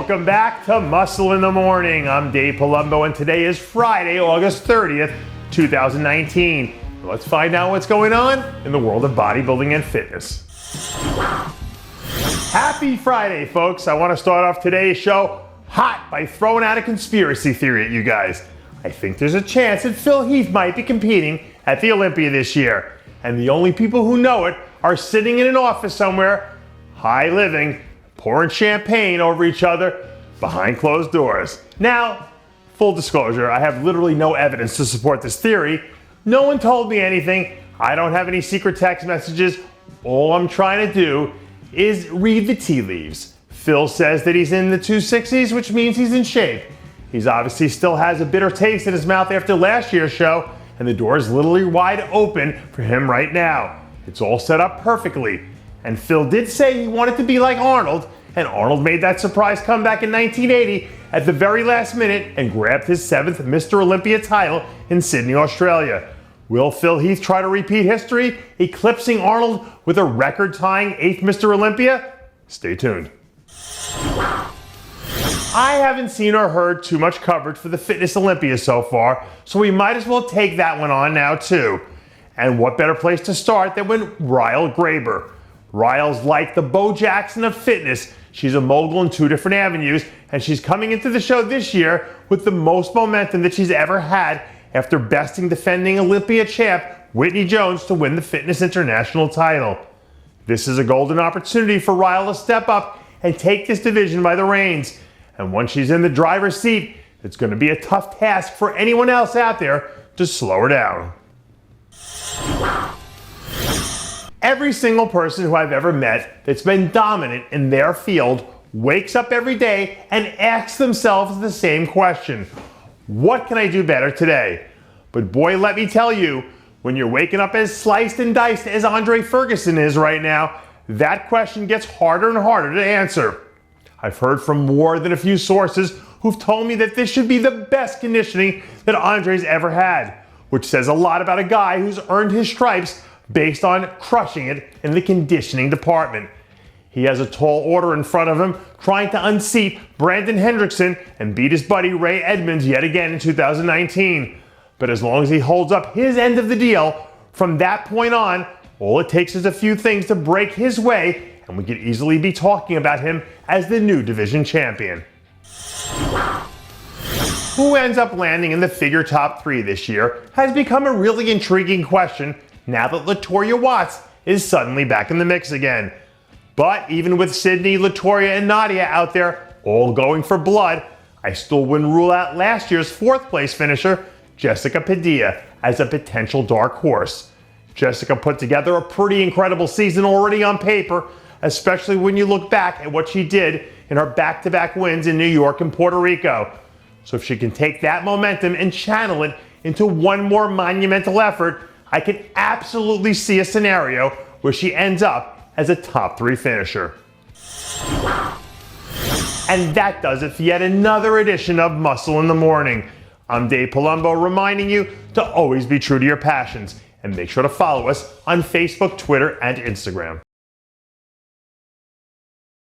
Welcome back to Muscle in the Morning. I'm Dave Palumbo, and today is Friday, August 30th, 2019. Let's find out what's going on in the world of bodybuilding and fitness. Happy Friday, folks. I want to start off today's show hot by throwing out a conspiracy theory at you guys. I think there's a chance that Phil Heath might be competing at the Olympia this year, and the only people who know it are sitting in an office somewhere, high living, pouring champagne over each other behind closed doors. Now, full disclosure, I have literally no evidence to support this theory. No one told me anything. I don't have any secret text messages. All I'm trying to do is read the tea leaves. Phil says that he's in the 260s, which means he's in shape. He's obviously still has a bitter taste in his mouth after last year's show, and the door is literally wide open for him right now. It's all set up perfectly. And Phil did say he wanted to be like Arnold, and Arnold made that surprise comeback in 1980 at the very last minute and grabbed his 7th Mr. Olympia title in Sydney, Australia. Will Phil Heath try to repeat history, eclipsing Arnold with a record-tying 8th Mr. Olympia? Stay tuned. I haven't seen or heard too much coverage for the Fitness Olympia so far, so we might as well take that one on now too. And what better place to start than with Ryall Graber. Ryall's like the Bo Jackson of fitness. She's a mogul in 2 different avenues, and she's coming into the show this year with the most momentum that she's ever had after besting defending Olympia champ Whitney Jones to win the Fitness International title. This is a golden opportunity for Ryall to step up and take this division by the reins. And once she's in the driver's seat, it's going to be a tough task for anyone else out there to slow her down. Every single person who I've ever met that's been dominant in their field wakes up every day and asks themselves the same question: what can I do better today? But boy, let me tell you, when you're waking up as sliced and diced as Andre Ferguson is right now, that question gets harder and harder to answer. I've heard from more than a few sources who've told me that this should be the best conditioning that Andre's ever had, which says a lot about a guy who's earned his stripes based on crushing it in the conditioning department. He has a tall order in front of him, trying to unseat Brandon Hendrickson and beat his buddy Ray Edmonds yet again in 2019. But as long as he holds up his end of the deal, from that point on, all it takes is a few things to break his way, and we could easily be talking about him as the new division champion. Who ends up landing in the figure top 3 this year has become a really intriguing question now that LaToya Watts is suddenly back in the mix again. But even with Sydney, LaToya, and Nadia out there all going for blood, I still wouldn't rule out last year's 4th place finisher, Jessica Padilla, as a potential dark horse. Jessica put together a pretty incredible season already on paper, especially when you look back at what she did in her back-to-back wins in New York and Puerto Rico. So if she can take that momentum and channel it into one more monumental effort, I can absolutely see a scenario where she ends up as a top 3 finisher. And that does it for yet another edition of Muscle in the Morning. I'm Dave Palumbo, reminding you to always be true to your passions, and make sure to follow us on Facebook, Twitter, and Instagram.